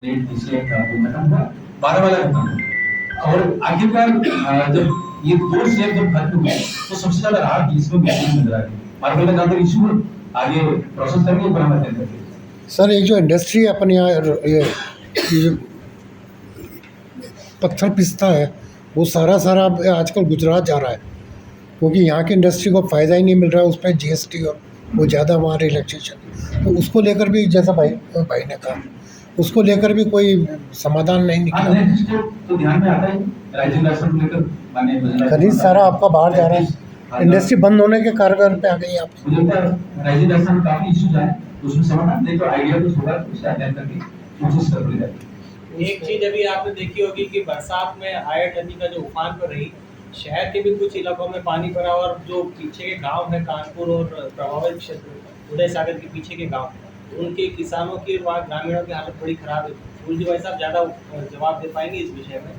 Rate PCI का वो खत्म हुआ, 12 वाला खत्म हुआ और आखिरकार जब ये दो शेयर जब खत्म हुए तो सबसे ज्यादा राहत इसमें बिजली नजर आ रही। मार्केट का ज्यादा इशू है, आगे प्रोसेस करके बरामद करके। सर एक जो इंडस्ट्री अपने यहाँ ये जो पत्थर पिसता है वो सारा आजकल गुजरात जा रहा है, क्योंकि यहाँ की इंडस्ट्री को फ़ायदा ही नहीं मिल रहा है। उस पर जीएसटी और वो ज़्यादा वहाँ रिलैक्सेशन, तो उसको लेकर भी जैसा भाई ने कहा, उसको लेकर भी कोई समाधान नहीं निकला। तो ध्यान में आता है राज्य राशन को लेकर माननीय खरीद सारा आपका बाहर जा रहा है, इंडस्ट्री बंद होने के कारण पे आ गई आप। मुझे लगता है राज्य राशन काफी इश्यूज है, उसमें समाधान नहीं तो आइडिया कुछ होगा तो उसका अध्ययन करके कोशिश कर ली जाएगी। एक चीज अभी आपने देखी होगी कि बरसात में आयट नदी का जो उफान पर रही, शहर के भी कुछ इलाकों में पानी भरा और जो पीछे के गांव है कानपुर और प्रभावित क्षेत्र उदय सागर के पीछे के गांव, उनके किसानों की वहाँ ग्रामीणों की हालत बड़ी खराब है। फूल जी भाई साहब ज़्यादा जवाब दे पाएंगे इस विषय में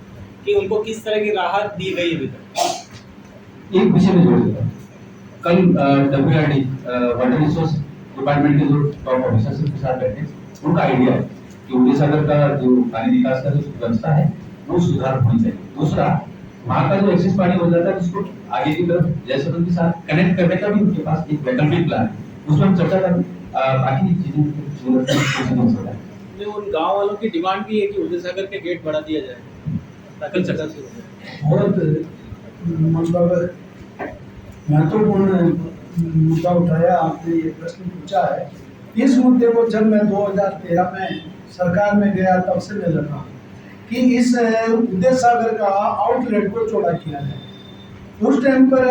कि उनको किस तरह की राहत दी गई अभी तक। एक विषय में जोड़ देता हूँ, कल WRD वाटर रिसोर्स डिपार्टमेंट के जो टॉप ऑफिसर्स के साथ बैठे, उनका आइडिया है कि उदय सागर का जो पानी निकास का जो व्यवस्था है वो सुधार होनी चाहिए। दूसरा, वहाँ का जो एक्सेस पानी हो जाता है उसको आगे की तरफ जयसदन के साथ कनेक्ट करने का भी उनके पास एक वैकल्पिक प्लान है, उसमें हम चर्चा करें। बाकी चीजें उन गांव वालों की डिमांड भी है कि उदय सागर के गेट बढ़ा दिया जाए ताकि चक्कर से हो जाए। बहुत मतलब महत्वपूर्ण मुद्दा उठाया आपने, ये प्रश्न पूछा है। इस मुद्दे को जब मैं 2013 में सरकार में गया तब से मैं लगा कि इस उदय सागर का आउटलेट को चौड़ा किया जाए। उस टाइम पर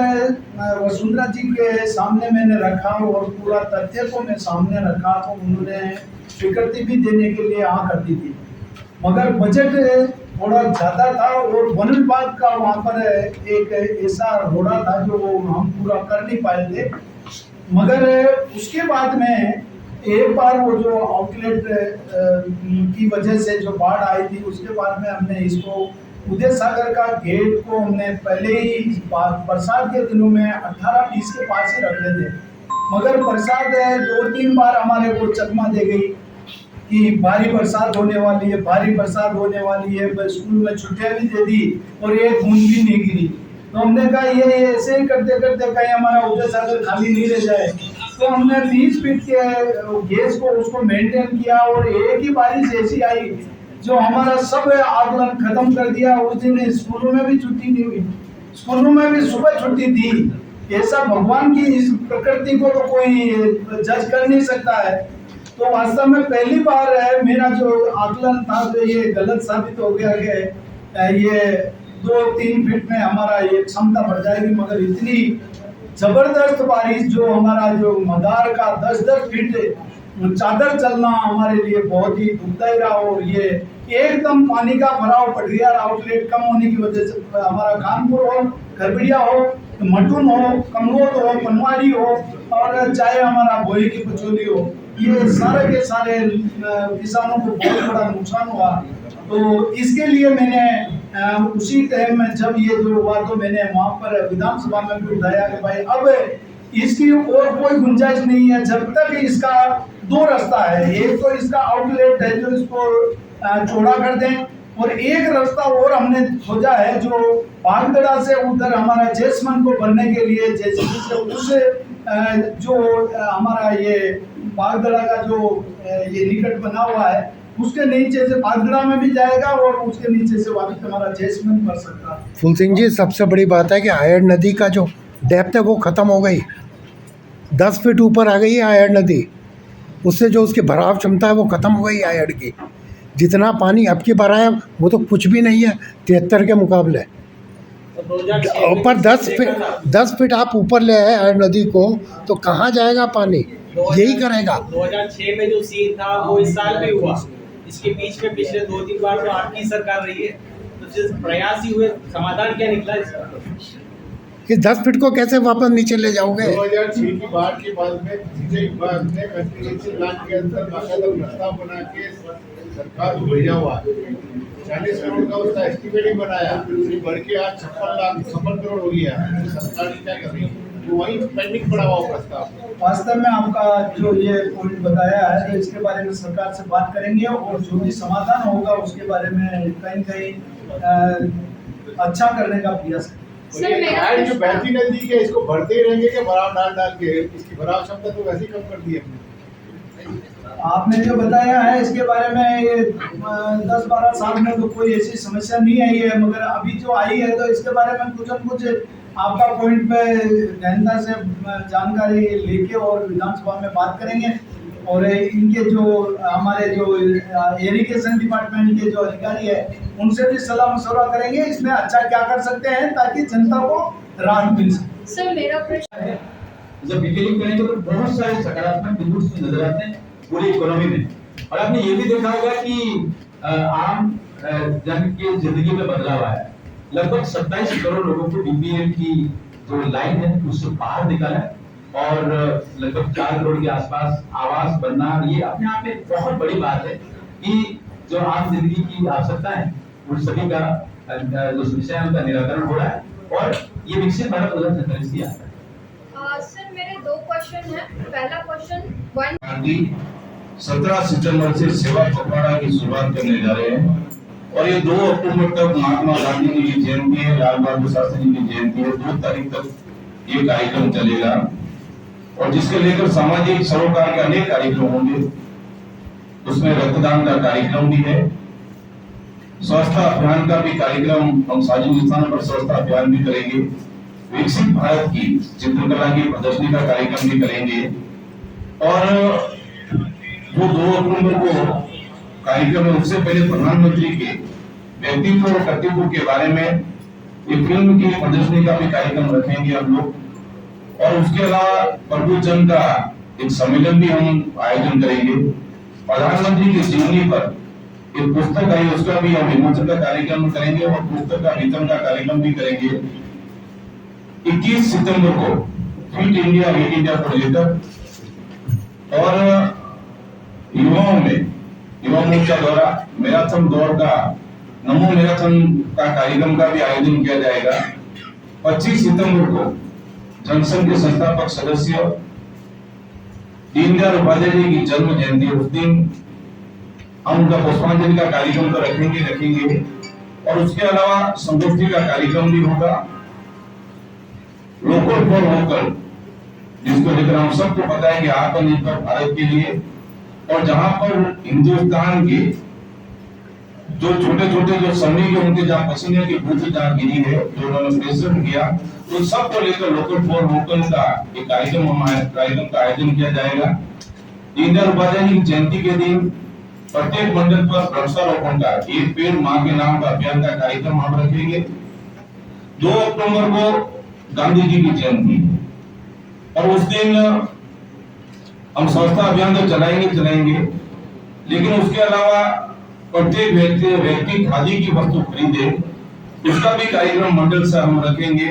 वसुंधरा जी के सामने मैंने रखा और पूरा तथ्य को मैं सामने रखा, तो उन्होंने स्वीकृति भी देने के लिए हाँ कर दी थी, मगर बजट थोड़ा ज़्यादा था और वन विभाग का वहाँ पर एक ऐसा रोड़ा था जो हम पूरा कर नहीं पाए थे। मगर उसके बाद में एक बार वो जो आउटलेट की वजह से जो बाढ़ आई थी, उसके बाद में हमने इसको उदय सागर का गेट को हमने पहले ही बरसात के दिनों में 18-20 के पास ही रखे थे, मगर बरसात 2-3 बार हमारे को चकमा दे गई कि भारी बरसात होने वाली है, भारी बरसात होने वाली है। स्कूल में छुट्टियां भी दे दी और एक बूंद भी नहीं गिरी। तो हमने कहा ये ऐसे ही करते करते कहीं हमारा उदय सागर खाली नहीं रह जाए, तो हमने 20 फीट के गैस को उसको मेंटेन किया और एक ही बारिश ऐसी आई जो हमारा सब आंदोलन खत्म कर दिया। उस दिन स्कूलों में भी छुट्टी नहीं हुई, स्कूलों में भी सुबह छुट्टी थी। ऐसा भगवान की इस प्रकृति को तो कोई जज कर नहीं सकता है। तो वास्तव में पहली बार है मेरा जो आकलन था तो ये गलत साबित हो गया कि ये 2-3 फीट में हमारा ये क्षमता बढ़ जाएगी, मगर इतनी जबरदस्त बारिश जो हमारा जो मदार का 10-10 फीट चादर चलना हमारे लिए बहुत ही दुखदायी रहा। और ये एकदम पानी का भराव बढ़ गया, आउटलेट कम होने की वजह से हमारा कानपुर हो, खरबिड़िया हो, मटून हो, कमलोद हो, पनवाड़ी हो और चाहे हमारा भोई की कचौली हो, ये सारे के सारे किसानों को बहुत बड़ा नुकसान हुआ। तो इसके लिए मैंने उसी टाइम में जब ये जो हुआ तो मैंने वहाँ पर विधानसभा में भी उठाया कि भाई अब इसकी और कोई गुंजाइश नहीं है जब तक इसका 2 रास्ता है। एक तो इसका आउटलेट है जो इसको चौड़ा कर दें, और एक रास्ता और हमने खोजा है जो बागदड़ा से उधर हमारा जैसमन को बनने के लिए जैसे उस जो हमारा ये बागदड़ा का जो ये निकट बना हुआ है उसके नीचे से बागदड़ा में भी जाएगा और उसके नीचे से वापस हमारा जैसमन कर सकता है। फूल सिंह जी, सबसे बड़ी बात है कि आयड़ नदी का जो डेप्थ है वो ख़त्म हो गई, 10 फीट ऊपर आ गई है आयड़ नदी। उससे जो उसकी भराव क्षमता है वो ख़त्म हो गई आयड़ की। जितना पानी अब की भरा है वो तो कुछ भी नहीं है 73 के मुकाबले। ऊपर 10 फीट आप ऊपर ले आए आयड़ नदी को तो कहाँ जाएगा पानी, यही करेगा। 2006 में जो सीन था वो इस साल भी हुआ, इसके बीच में पिछले 2-3 बार तो आपकी सरकार रही है, तो जिस प्रयास ही हुए समाधान क्या निकला इसका? इस 10 फीट को कैसे वापस नीचे ले जाओगे? 2006 की बाढ़ के बाद में कंटीन्यूएशन प्लान के अंदर बाकायदा प्रस्ताव बना के सरकार को भेजा हुआ 40 करोड़ का उसका एस्टिमेट ही बनाया, बढ़ के आज 56 करोड़ हो गया। सरकार क्या कर रही है? वहीं पेंडिंग पड़ा हुआ प्रस्ताव। वास्तव में आपका जो ये पॉइंट बताया है तो इसके बारे में सरकार से बात करेंगे और जो भी समाधान होगा उसके बारे में कहीं कहीं अच्छा करने का प्रयास करेंगे। सर, मेरा जो प्रश्न- बहती नदी है इसको भरते ही रहेंगे कि भराव डाल डाल के, इसकी भराव क्षमता तो वैसे ही कम कर दी है हमने। आपने जो बताया है इसके बारे में ये 10-12 साल में तो कोई ऐसी समस्या नहीं आई है, मगर अभी जो आई है तो इसके बारे में कुछ न कुछ आपका पॉइंट पे गहनता से जानकारी लेके और विधानसभा में बात करेंगे और इनके जो हमारे जो इरिगेशन डिपार्टमेंट के जो अधिकारी है उनसे भी सलाह मशवरा करेंगे इसमें अच्छा क्या कर सकते हैं ताकि जनता को राहत मिल सके। सर, मेरा प्रश्न जब डिटेलिंग करेंगे तो बहुत सारे सकारात्मक बिंदु उसमें नजर आते हैं पूरी इकोनॉमी में। और आपने ये भी देखा होगा कि आम जन की जिंदगी में बदलाव आया है। लगभग 27 करोड़ लोगों को बीपीएल की जो लाइन है उससे बाहर निकाला है और लगभग 4 करोड़ के आसपास आवास बनना, ये अपने आप में बहुत बड़ी बात है कि जो आम जिंदगी की आवश्यकता है उन सभी का जो समस्या है उनका निराकरण हो रहा है और ये विकसित भारत 2047 की यात्रा है। सर, मेरे 2 क्वेश्चन हैं। पहला क्वेश्चन 1 गांधी 17 सितंबर से सेवा पखवाड़ा की शुरुआत करने जा रहे हैं और ये 2 अक्टूबर तक महात्मा गांधी जी की जयंती है, लाल बहादुर शास्त्री जी की जयंती है। 2 तारीख तक ये कार्यक्रम चलेगा और जिसके लेकर सामाजिक सरोकार के अनेक कार्यक्रम होंगे। उसमें रक्तदान का कार्यक्रम भी है, स्वच्छता अभियान का भी कार्यक्रम, हम सार्वजनिक स्थानों पर स्वच्छता अभियान भी करेंगे, विकसित भारत की चित्रकला की प्रदर्शनी का कार्यक्रम भी करेंगे और वो 2 अक्टूबर को कार्यक्रम में उससे पहले प्रधानमंत्री के व्यक्तित्व और कर्तव्य के बारे में एक फिल्म की प्रदर्शनी का भी कार्यक्रम रखेंगे हम लोग और उसके अलावा प्रभुचन का एक सम्मेलन भी हम आयोजन करेंगे। प्रधानमंत्री की जीवनी पर एक पुस्तक आई, उसका भी हम विमोचन का कार्यक्रम करेंगे और पुस्तक का वितरण का कार्यक्रम भी करेंगे। 21 सितंबर को फिट इंडिया हिट इंडिया को लेकर और युवाओं में युवा मोर्चा द्वारा मैराथन दौड़ का नमो मैराथन का कार्यक्रम का भी आयोजन किया जाएगा। 25 सितंबर को जनसंघ के संस्थापक सदस्य दीनदयाल उपाध्याय जी की जन्म जयंती, उस दिन हम उनका पुष्पांजलि का कार्यक्रम तो रखेंगे और उसके अलावा संगोष्ठी का कार्यक्रम भी होगा। लोकल फॉर वोकल, जिसको लेकर हम सबको पता है कि आत्मनिर्भर भारत के लिए और जहां पर हिंदुस्तान के जो छोटे छोटे जो श्रमिक है उनके जहाँ पसीने की बूंद जहाँ गिरी है, जो उन्होंने परिश्रम किया, तो सबको लेकर लोकल फॉर वोकल का एक कार्यक्रम का आयोजन किया जाएगा। दीनदयाल उपाध्याय जी की जयंती के दिन प्रत्येक मंडल पर वृक्षारोपण का एक पेड़ मां के नाम का अभियान का कार्यक्रम हम रखेंगे। 2 अक्टूबर को गांधी जी की जयंती और उस दिन हम स्वच्छता अभियान तो चलाएंगे, लेकिन उसके अलावा प्रत्येक व्यक्ति खादी की वस्तु खरीदे उसका भी कार्यक्रम मंडल से हम रखेंगे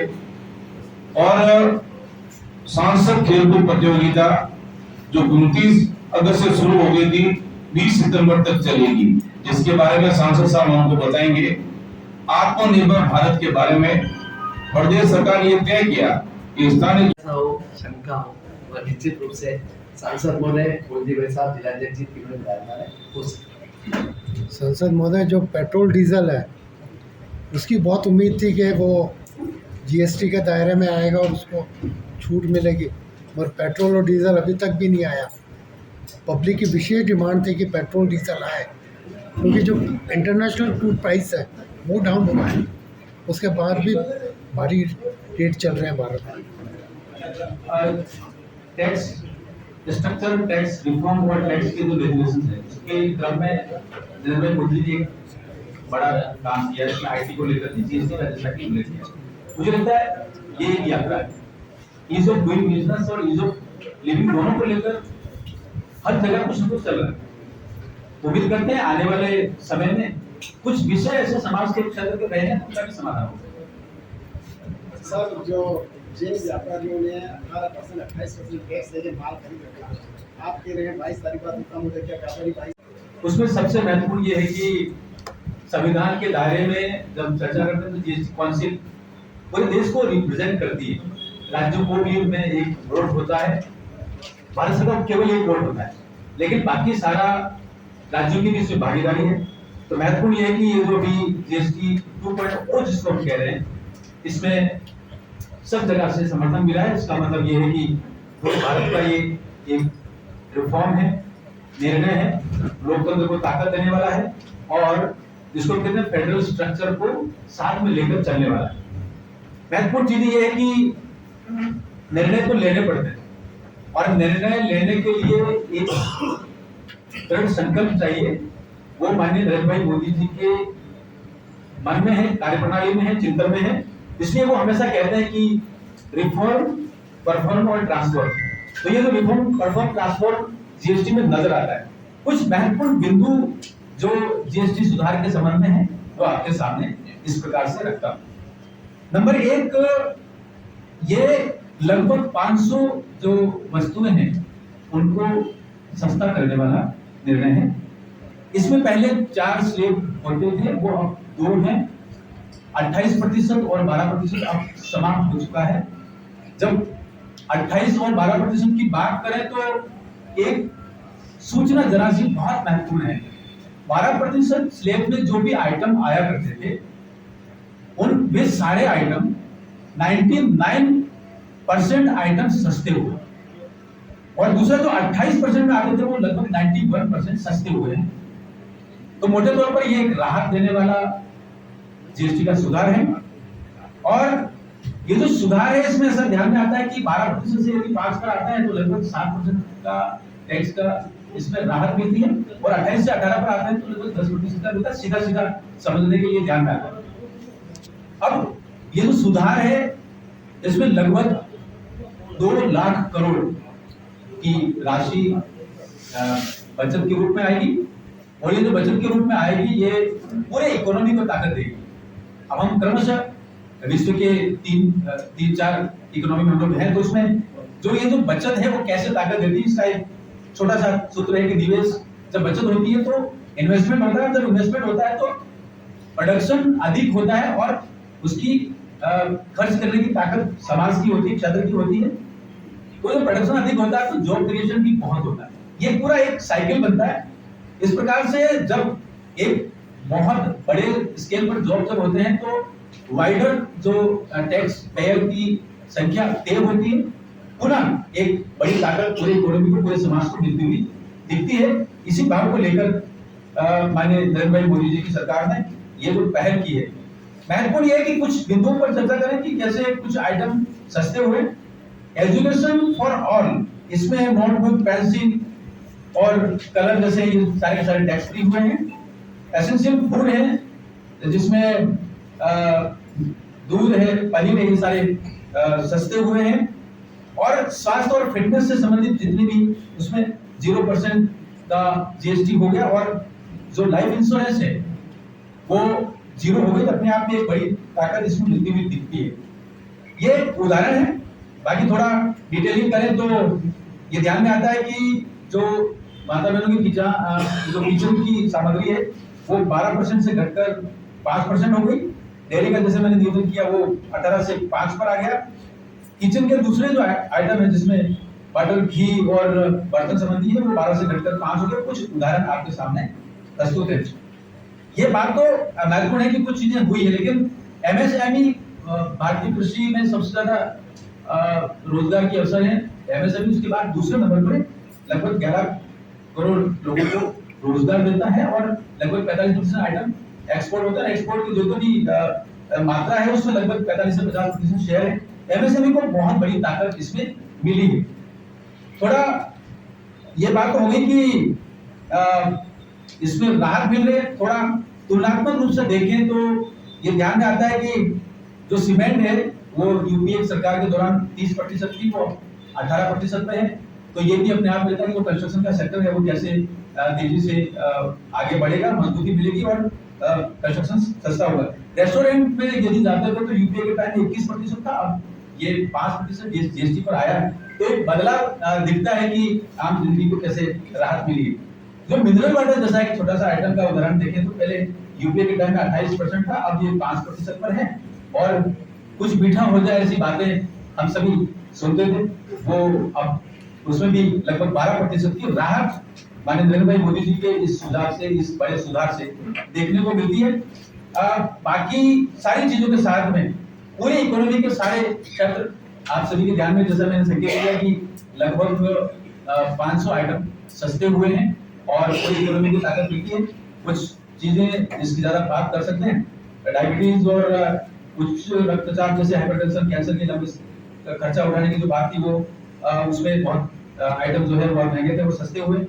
और सांसद खेलकूद प्रतियोगिता जो 29 अगस्त से शुरू हो गई थी 20 सितंबर तक चलेगी, जिसके बारे में सांसद साहब हमको बताएंगे। आत्मनिर्भर भारत के बारे में प्रदेश सरकार ने तय किया कि स्थानीय शंका हो और निश्चित रूप से सांसद महोदय कुलदीप भाई साहब जिलाध्यक्ष जी तीनों बताया हो सकता। संसद महोदय, जो पेट्रोल डीजल है उसकी बहुत उम्मीद थी कि वो जीएसटी के दायरे में आएगा और उसको छूट मिलेगी, मगर पेट्रोल और डीजल अभी तक भी नहीं आया। पब्लिक की विशेष डिमांड थी कि पेट्रोल डीजल आए, क्योंकि जो इंटरनेशनल क्रूड प्राइस है वो डाउन हो रहा है, उसके बाद भी भारी रेट चल रहे हैं भारत में। टैक्स स्ट्रक्चर, टैक्स रिफॉर्म और टैक्स के जो रेगुलेशन है उसके क्रम में नरेंद्र मोदी जी ने बड़ा काम किया है। आईटी को लेकर जीएसटी लेजिस्लेशन ले लिया। मुझे लगता है ये एक यात्रा है, ईज ऑफ डूइंग बिजनेस और ईज ऑफ लिविंग दोनों को लेकर हर जगह कुछ न कुछ चल रहा है। उम्मीद करते हैं आने वाले समय में कुछ विषय ऐसे समाज के क्षेत्र के रहे हैं उनका भी समाधान होगा। सर, जो जिन व्यापारियों ने 18% 28% टैक्स लेके माल खरीद रखा है, आप कह रहे हैं 22 तारीख बाद खत्म हो जाए, क्या व्यापारी 22? उसमें सबसे महत्वपूर्ण ये है कि संविधान के दायरे में जब चर्चा करते हैं तो जीएसटी काउंसिल पूरे देश को रिप्रेजेंट करती है राज्यों को भी उनमें एक वोट होता है, भारत सरकार केवल एक वोट होता है, लेकिन बाकी सारा राज्यों की भी इसमें भागीदारी है। तो महत्वपूर्ण ये है कि ये जो भी जीएसटी 2.0 जिसको हम कह रहे हैं, इसमें सब जगह से समर्थन मिला है। इसका मतलब ये है कि पूरे भारत का ये एक रिफॉर्म है, निर्णय है, लोकतंत्र को ताकत देने वाला है और जिसको कहते हैं फेडरल स्ट्रक्चर को साथ में लेकर चलने वाला है। महत्वपूर्ण चीज ये है कि निर्णय तो लेने पड़ते हैं और निर्णय लेने के लिए एक दृढ़ संकल्प चाहिए। वो माननीय नरेंद्र भाई मोदी जी के मन में है, कार्यप्रणाली में है, चिंतन में है। इसलिए वो हमेशा कहते हैं कि रिफॉर्म, परफॉर्म और ट्रांसफॉर्म। तो ये जो रिफॉर्म, परफॉर्म, ट्रांसफॉर्म जीएसटी में नजर आता है। कुछ महत्वपूर्ण बिंदु जो जीएसटी सुधार के संबंध में है वो आपके सामने इस प्रकार से रखता हूं। नंबर 1, ये लगभग 500 जो वस्तुएं हैं उनको सस्ता करने वाला निर्णय है। इसमें पहले 4 स्लैब होते थे, वो अब 2 हैं। 28% और 12% अब समाप्त हो चुका है। जब 28 और 12% की बात करें तो एक सूचना जरा सी बहुत महत्वपूर्ण है। 12% स्लैब में जो भी आइटम आया करते थे उन वे सारे आइटम 99% आइटम सस्ते हुए और दूसरा जो 28% में आते थे वो लगभग 91% सस्ते हुए हैं। तो मोटे तौर पर ये एक राहत देने वाला जीएसटी का सुधार है। और ये जो सुधार है इसमें ऐसा ध्यान में आता है कि 12% से यदि 5 पर आता है तो लगभग 7% का टैक्स का इसमें राहत मिलती है और 28 से 18 पर आता है तो लगभग 10% का मिलता है। सीधा सीधा समझने के लिए ध्यान में आता है। अब ये जो सुधार है इसमें लगभग 2 लाख करोड़ की राशि बचत के रूप में आएगी और ये जो बचत के रूप में आएगी ये पूरे इकोनॉमी को ताकत देगी। अब हम क्रमशः विश्व के 3-4 इकोनॉमी में हम लोग हैं, तो उसमें जो ये जो बचत है वो कैसे ताकत देती है इसका एक छोटा सा सूत्र है कि निवेश, जब बचत होती है तो इन्वेस्टमेंट होता है, जब इन्वेस्टमेंट होता है तो प्रोडक्शन अधिक होता है और उसकी खर्च करने की ताकत समाज की होती है, क्षेत्र की होती है। तो जब प्रोडक्शन अधिक होता है तो जॉब क्रिएशन भी बहुत होता है। ये पूरा एक साइकिल बनता है। इस प्रकार से जब एक बहुत बड़े स्केल पर जॉब जब होते हैं तो वाइडर जो टैक्स पेयर की संख्या तय होती है, पुनः एक बड़ी ताकत पूरे इकोनॉमी को, पूरे समाज को मिलती हुई दिखती है। इसी भाव को लेकर माननीय नरेंद्र भाई मोदी जी की सरकार ने ये जो पहल की है। महत्वपूर्ण ये है कि कुछ बिंदुओं पर चर्चा करें कि कैसे कुछ आइटम सस्ते हुए। एजुकेशन फॉर ऑल, इसमें नोटबुक, पेंसिल और कलर जैसे ये सारे सारे टैक्स फ्री हुए हैं। एसेंशियल फूड है जिसमें दूध है, पनीर है, ये सारे सस्ते हुए हैं। और स्वास्थ्य और फिटनेस से संबंधित जितनी भी उसमें 0% का जीएसटी हो गया और जो लाइफ इंश्योरेंस है वो 0 हो गई। तो अपने आप में एक बड़ी ताकत इसमें मिलती हुई दिखती है। ये उदाहरण है, बाकी थोड़ा डिटेलिंग करें तो ये ध्यान में आता है कि जो माता बहनों की जो किचन की सामग्री है वो 12% से घटकर 5% हो गई। डेयरी का जैसे मैंने निवेदन किया वो 18 से 5 पर आ गया। किचन के दूसरे जो आइटम है जिसमें बटर, घी और बर्तन संबंधी है वो 12 से घटकर 5 हो गए। कुछ उदाहरण आपके सामने प्रस्तुत है। ये बात तो महत्वपूर्ण है कि कुछ चीजें हुई है, लेकिन एमएसएमई भारतीय कृषि में सबसे ज्यादा रोजगार के अवसर है। एमएसएमई उसके बाद दूसरे नंबर पर लगभग 11 करोड़ लोगों को रोजगार देता है और लगभग 45% आइटम एक्सपोर्ट होता है। एक्सपोर्ट की जो भी मात्रा है उसमें लगभग 45 से 50% शेयर है। एमएसएमई को बहुत बड़ी ताकत इसमें मिली है। थोड़ा ये बात तो हो गई कि इसमें राहत मिल रही है। थोड़ा तुलनात्मक रूप से देखें तो ये ध्यान में आता है कि जो सीमेंट है वो यूपीए सरकार के दौरान 30% थी, वो 18% पे है। तो ये भी अपने आप में है कि वो कंस्ट्रक्शन का सेक्टर है वो कैसे तेजी से आगे बढ़ेगा, मजबूती मिलेगी और कंस्ट्रक्शन सस्ता होगा। रेस्टोरेंट में यदि जाते थे तो यूपीए के टाइम में 21% था, अब ये 5% जीएसटी पर आया है। तो एक बदलाव दिखता है कि आम जिंदगी को कैसे राहत मिली है। जो मिनरल वाटर जैसा एक छोटा सा आइटम का उदाहरण देखें तो पहले यूपीए के टाइम में 28% था, अब ये 5% पर है। और कुछ मीठा हो जाए ऐसी बातें हम सभी सुनते थे, वो अब उसमें भी लगभग 12% की राहत माननीय नरेंद्र भाई मोदी जी के इस सुधार से, इस बड़े सुधार से देखने को मिलती है। बाकी सारी चीजों के साथ में पूरी इकोनॉमी के सारे क्षेत्र आप सभी के ध्यान में, जैसा मैंने संकेत किया कि लगभग 500 आइटम सस्ते हुए हैं और पूरी इकोनॉमी की ताकत मिलती है। कुछ चीजें जिसकी ज्यादा बात कर सकते हैं, डायबिटीज और उच्च रक्तचाप जैसे हाइपरटेंशन, कैंसर के लंबे खर्चा उठाने की जो बात थी, वो उसमें बहुत आइटम जो है बहुत महंगे थे, वो सस्ते हुए।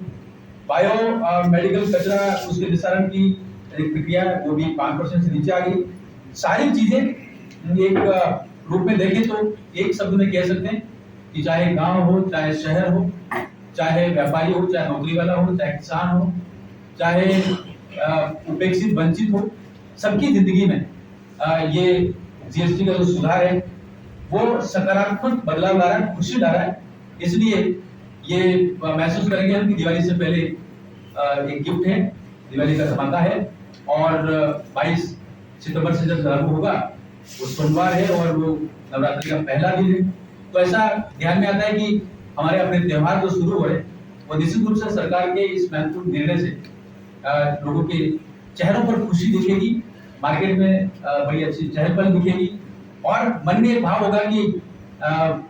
बायो मेडिकल कचरा उसके निस्तारण की एक प्रक्रिया वो भी 5% से नीचे आ गई। सारी चीजें एक रूप में देखें तो एक शब्द में कह सकते हैं कि चाहे गांव हो, चाहे शहर हो, चाहे व्यापारी हो, चाहे नौकरी वाला हो, चाहे किसान हो, चाहे उपेक्षित वंचित हो, सबकी जिंदगी में ये जीएसटी का जो सुधार है वो सकारात्मक बदलाव ला रहा है, खुशी ला रहा है। इसलिए ये महसूस करेंगे हम कि दिवाली से पहले एक गिफ्ट है, दिवाली का धमाका है। और 22 सितंबर से जब लागू होगा, वो सोमवार है और वो नवरात्रि का पहला दिन है, तो ऐसा ध्यान में आता है कि हमारे अपने त्योहार जो शुरू हो रहे हैं वो निश्चित रूप से सरकार के इस महत्वपूर्ण निर्णय से लोगों के चेहरों पर खुशी दिखेगी, मार्केट में बड़ी अच्छी चहल पहल दिखेगी और मन में भाव होगा कि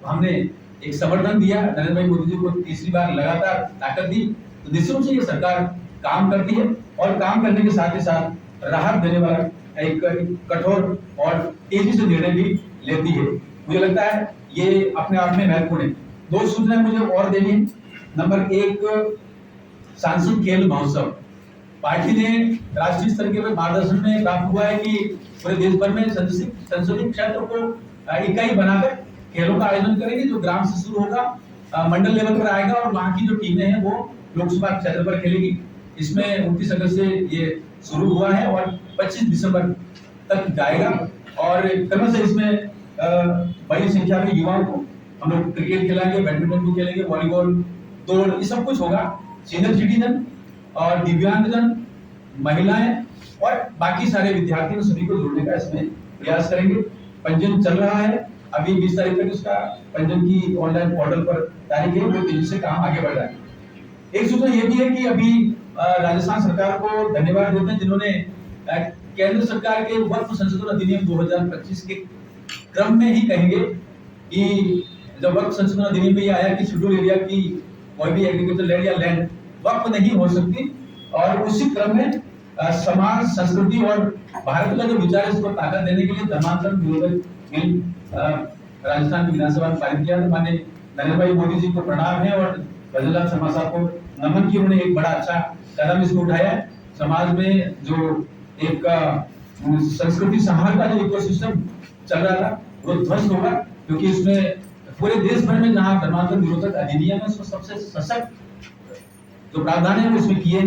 हमने एक समर्थन दिया, नरेंद्र भाई मोदी जी को तीसरी बार लगातार ताकत दी, तो निश्चित रूप से ये सरकार काम करती है और काम करने के साथ ही साथ राहत देने वाला एक कठोर और तेजी से निर्णय भी लेती है। मुझे लगता है ये अपने आप में महत्वपूर्ण है। 2 सूचनाएं मुझे और देनी है। नंबर 1, सांसद खेल महोत्सव पार्टी ने राष्ट्रीय स्तर के मार्गदर्शन में प्राप्त हुआ है कि पूरे देश भर में संसदीय क्षेत्र को इकाई बनाकर खेलों का आयोजन करेंगे, जो ग्राम से शुरू होगा, मंडल लेवल पर आएगा और वहां की जो टीमें हैं वो लोकसभा क्षेत्र पर खेलेगी। इसमें 29 अगस्त से ये शुरू हुआ है और 25 दिसंबर तक जाएगा और क्रम से इसमें बड़ी संख्या में युवाओं को हम लोग क्रिकेट खिलाएंगे, बैडमिंटन भी खेलेंगे, वॉलीबॉल, दौड़, ये सब कुछ होगा। सीनियर सिटीजन और दिव्यांगजन, महिलाएं और बाकी सारे विद्यार्थियों सभी को जोड़ने का इसमें प्रयास करेंगे। पंजीयन चल रहा है, अभी 20 तारीख तक इसका पंजीयन की ऑनलाइन पोर्टल पर तारीख है, वो तेजी से काम आगे बढ़ रहा है। एक सूचना ये भी है कि अभी राजस्थान सरकार को धन्यवाद देते हैं, जिन्होंने केंद्र सरकार के वक्फ संशोधन अधिनियम 2025 के क्रम में ही कहेंगे कि जब वक्फ संशोधन अधिनियम में ये आया कि शेड्यूल एरिया की कोई भी एग्रीकल्चर लैंड या लैंड वक्फ नहीं हो सकती, और उसी क्रम में समाज, संस्कृति और भारत का जो विचार है उसको ताकत देने के लिए धर्मांतरण विरोधक बिल राजस्थान की विधानसभा में पारित किया। माननीय नरेंद्र भाई मोदी जी को प्रणाम है और भजनलाल शर्मा साहब को नमन की, उन्होंने एक बड़ा अच्छा कदम इसको उठाया। समाज में जो एक संस्कृति संहार का जो इकोसिस्टम चल रहा था वो ध्वस्त होगा, क्योंकि इसमें पूरे देश भर में जहाँ धर्मांतरण विरोधक अधिनियम है उसको सबसे सशक्त जो प्रावधान है वो इसमें किए।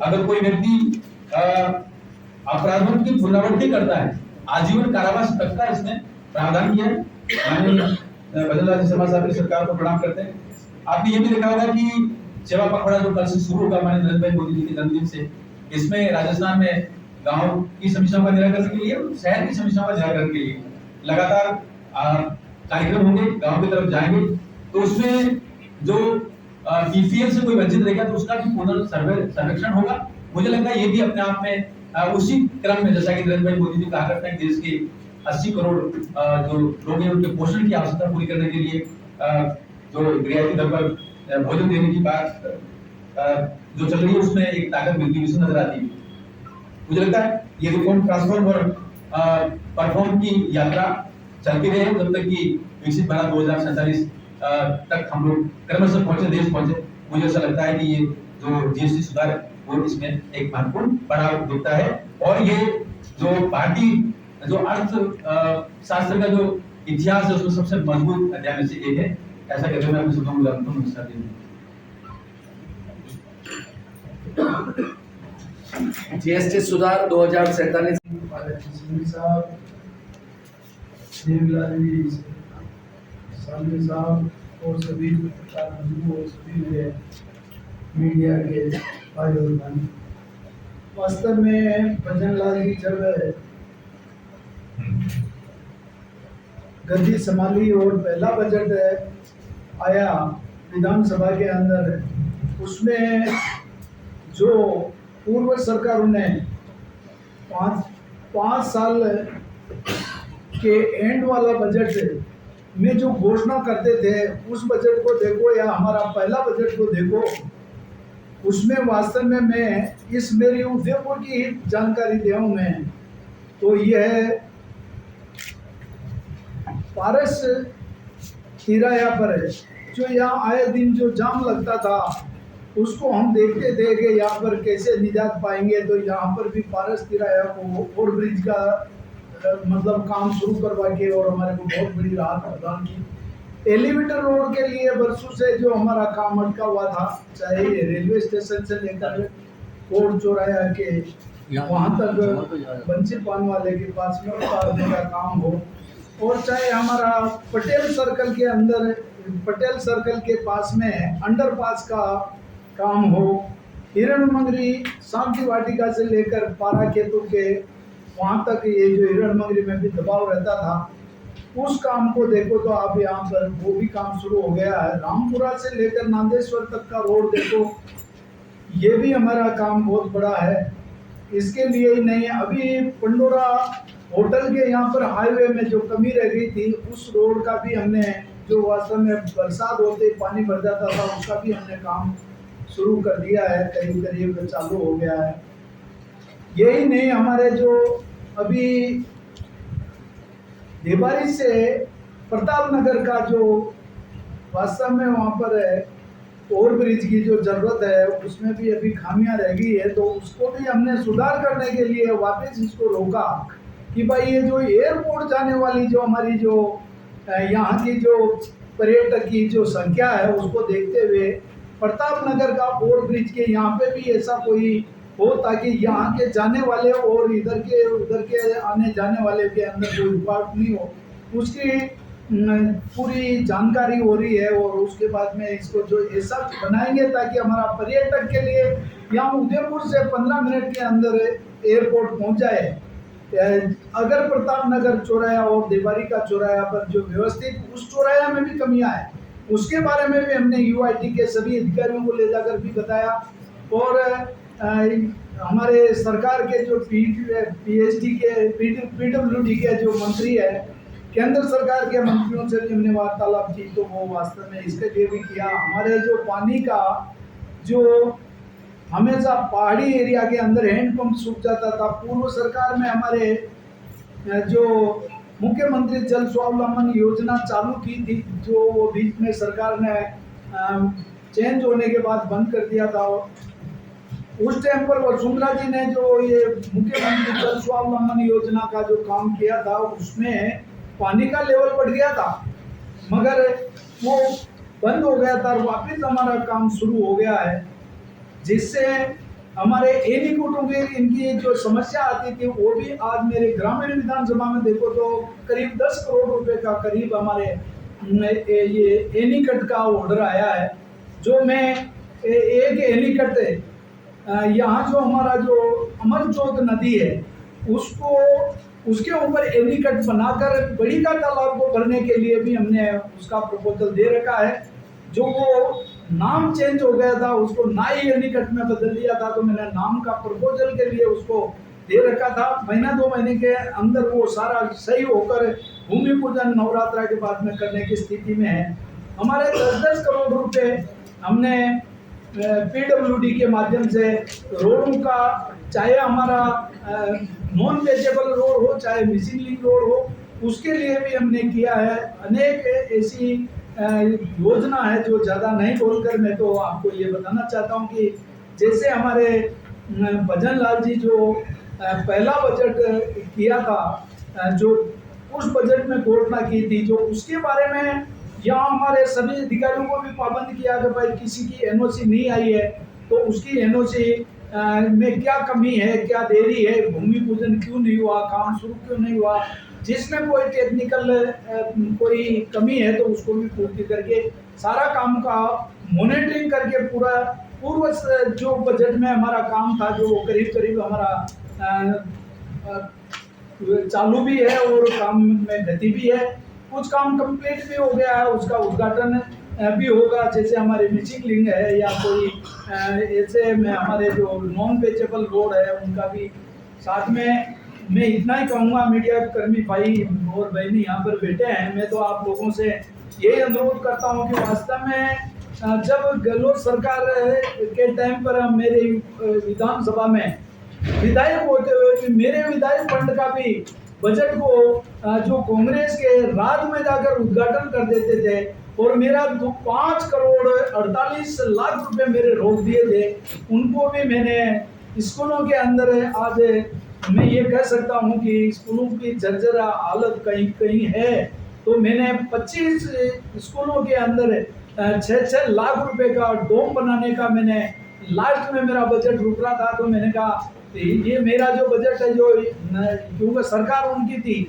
अगर कोई व्यक्ति अपराधों की पुनरावृत्ति करता है, आजीवन कारावास तक का इसमें प्रावधान किया है। माननीय भजनलाल शर्मा साहब की सरकार को प्रणाम करते हैं। आपने ये भी देखा होगा कि सेवा पखवाड़ा जो कल से शुरू होगा माननीय नरेंद्र भाई मोदी जी के जन्मदिन से, इसमें राजस्थान में गांव की समस्याओं का निराकरण के लिए, शहर की समस्याओं का निराकरण के लिए लगातार कार्यक्रम होंगे, गांव की तरफ जाएंगे। तो उसमें जो बीपीएल से कोई वंचित रहेगा तो उसका भी पुनर्सर्वेक्षण होगा। मुझे लगता है ये भी अपने आप में उसी क्रम में, जैसा कि नरेंद्र भाई मोदी जी कहा करते हैं, देश के 80 करोड़ जो लोग हैं उनके पोषण की आवश्यकता पूरी करने के लिए जो रियायती दर पर भोजन देने की बात जो चल रही है उसमें एक ताकत मिलती हुई नजर आती है। मुझे लगता है ये रिफॉर्म, ट्रांसफॉर्म और परफॉर्म की यात्रा चलती रहे जब तक कि विकसित भारत 2047 तक हम लोग क्रमशः पहुंचे, देश पहुंचे। मुझे ऐसा लगता है कि ये जो जीएसटी सुधार है वो इसमें एक महत्वपूर्ण पड़ाव दिखता है और ये जो भारतीय जो अर्थ शास्त्र का जो इतिहास है उसमें सबसे मजबूत अध्याय में से एक है। ऐसा कहते मैं अपने शब्दों में नमस्कार देता हूं। जीएसटी सुधार 2047 साहब, देवलाल जी, सामने साहब और सभी पत्रकार बंधु और सभी मेरे मीडिया के भाई और बहन, वास्तव में भजनलाल जी जब गद्दी संभाली और पहला बजट आया विधानसभा के अंदर, उसमें जो पूर्व सरकारों ने पाँच साल के एंड वाला बजट में जो घोषणा करते थे, उस बजट को देखो या हमारा पहला बजट को देखो, उसमें वास्तव में मैं इस मेरी उदयपुर की जानकारी दे हूँ मैं, तो यह पारस तिराया पर जो यहाँ आए दिन जो जाम लगता था, उसको हम देखते थे कि यहाँ पर कैसे निजात पाएंगे। तो यहाँ पर भी पारस तिराया को ओवर ब्रिज का मतलब काम शुरू करवा के और हमारे को बहुत बड़ी राहत प्रदान की। एलिवेटर रोड के लिए बरसों से जो हमारा काम अटका हुआ था, चाहे रेलवे स्टेशन से लेकर कोट चौराया के वहाँ तक बंसी पान वाले के पास में उतारने का काम हो, और चाहे हमारा पटेल सर्कल के अंदर पटेल सर्कल के पास में अंडरपास का काम हो, हिरण मंगरी शांति वाटिका से लेकर पारा खेतों के वहाँ तक ये जो हिरण मंगरी में भी दबाव रहता था, उस काम को देखो तो आप यहाँ पर वो भी काम शुरू हो गया है। रामपुरा से लेकर नांदेश्वर तक का रोड देखो, ये भी हमारा काम बहुत बड़ा है। इसके लिए ही नहीं, अभी पंडोरा होटल के यहाँ पर हाईवे में जो कमी रह गई थी, उस रोड का भी हमने, जो वास्तव में बरसात होते पानी भर जाता था, उसका भी हमने काम शुरू कर दिया है, करीब करीब चालू हो गया है। यही नहीं, हमारे जो अभी देवारी से प्रताप नगर का जो वास्तव में वहाँ पर है ओवर ब्रिज की जो ज़रूरत है, उसमें भी अभी खामियां रह गई है, तो उसको भी हमने सुधार करने के लिए वापस इसको रोका कि भाई ये जो एयरपोर्ट जाने वाली जो हमारी जो यहाँ की जो पर्यटक की जो संख्या है, उसको देखते हुए प्रताप नगर का ओवर ब्रिज के यहाँ पे भी ऐसा कोई हो ताकि यहाँ के जाने वाले और इधर के उधर के आने जाने वाले के अंदर कोई रुकावट नहीं हो, उसकी पूरी जानकारी हो रही है। और उसके बाद में इसको जो ऐसा बनाएंगे ताकि हमारा पर्यटक के लिए यहाँ उदयपुर से 15 मिनट के अंदर एयरपोर्ट पहुँच जाए। अगर प्रताप नगर चौराया और देवारी का चौराया पर जो व्यवस्थित, उस चौराया में भी कमियां है, उसके बारे में भी हमने यूआईटी के सभी अधिकारियों को ले जाकर भी बताया। और हमारे सरकार के जो पीएचडी के पीडब्ल्यूडी के जो मंत्री है, केंद्र सरकार के मंत्रियों से भी हमने वार्तालाप की, तो वो वास्तव में इसके लिए भी किया। हमारे जो पानी का जो हमेशा पहाड़ी एरिया के अंदर हैंडपंप सूख जाता था, पूर्व सरकार में हमारे जो मुख्यमंत्री जल स्वावलंबन योजना चालू की थी, जो वो बीच में सरकार ने चेंज होने के बाद बंद कर दिया था। उस टाइम पर वसुंधरा जी ने जो ये मुख्यमंत्री जल स्वावलंबन योजना का जो काम किया था, उसमें पानी का लेवल बढ़ गया था, मगर वो बंद हो गया था और वापस हमारा काम शुरू हो गया है, जिससे हमारे एनीकोटों की इनकी जो समस्या आती थी, वो भी आज मेरे ग्रामीण विधानसभा में देखो तो करीब 10 करोड़ रुपए का करीब हमारे ये एनीकट का ऑर्डर आया है। जो मैं एक एनीकट यहाँ जो हमारा जो अमरजोत नदी है, उसको उसके ऊपर एनीकट बनाकर बड़ी का तालाब को भरने के लिए भी हमने उसका प्रपोजल दे रखा है। जो वो नाम चेंज हो गया था, उसको नाई एनीकट में बदल दिया था, तो मैंने नाम का प्रपोजल के लिए उसको दे रखा था। महीना 2 महीने के अंदर वो सारा सही होकर भूमि पूजन नवरात्रा के बाद में करने की स्थिति में है। हमारे 10-10 करोड़ रुपए हमने पीडब्ल्यूडी के माध्यम से रोडों का, चाहे हमारा नॉन वेजेबल रोड हो, चाहे मिसिंग लिंक रोड हो, उसके लिए भी हमने किया है। अनेक ऐसी योजना है जो ज़्यादा नहीं बोलकर मैं तो आपको ये बताना चाहता हूँ कि जैसे हमारे भजन लाल जी जो पहला बजट किया था, जो उस बजट में घोषणा की थी, जो उसके बारे में यहाँ हमारे सभी अधिकारियों को भी पाबंद किया कि भाई किसी की एनओसी नहीं आई है तो उसकी एनओसी में क्या कमी है, क्या देरी है, भूमि पूजन क्यों नहीं हुआ, काम शुरू क्यों नहीं हुआ, जिसमें कोई टेक्निकल कोई कमी है तो उसको भी पूर्ति करके सारा काम का मॉनिटरिंग करके पूरा पूर्व जो बजट में हमारा काम था, जो करीब करीब हमारा चालू भी है और काम में गति भी है। कुछ काम कंप्लीट भी हो गया है, उसका उद्घाटन भी होगा, जैसे हमारे मिचिंग लिंक है या कोई ऐसे में हमारे जो नॉन पेचेबल रोड है उनका भी साथ में। मैं इतना ही कहूँगा, मीडिया कर्मी भाई और बहनी यहाँ पर बैठे हैं, मैं तो आप लोगों से यही अनुरोध करता हूँ कि वास्तव में जब गहलोत सरकार के टाइम पर मेरे विधानसभा में विधायक होते हुए भी मेरे विधायक फंड का भी बजट को जो कांग्रेस के रात में जाकर उद्घाटन कर देते थे और मेरा 5 करोड़ 48 लाख रुपए मेरे रोक दिए थे, उनको भी मैंने स्कूलों के अंदर आज मैं ये कह सकता हूँ कि स्कूलों की जर्जर हालत कहीं कहीं है, तो मैंने 25 स्कूलों के अंदर 6-6 लाख रुपए का डोम बनाने का मैंने लास्ट में मेरा बजट रुक रहा था, तो मैंने कहा ये मेरा जो बजट है जो क्योंकि सरकार उनकी थी,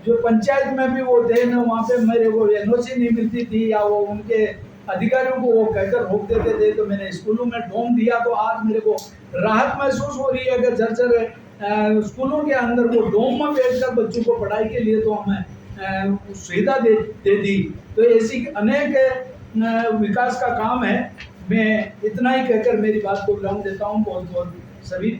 जो पंचायत में भी वो थे ना, वहाँ पे मेरे को एनओसी नहीं मिलती थी या वो उनके अधिकारियों को वो कहकर रोक देते थे, तो मैंने स्कूलों में डोम दिया, तो आज मेरे को राहत महसूस हो रही है कि जर्जर स्कूलों के अंदर वो डोम में बैठकर बच्चों को पढ़ाई के लिए तो हमें सुविधा दे दी। तो ऐसी अनेक विकास का काम है। मैं इतना ही कहकर मेरी बात को विराम देता हूँ। बहुत बहुत सभी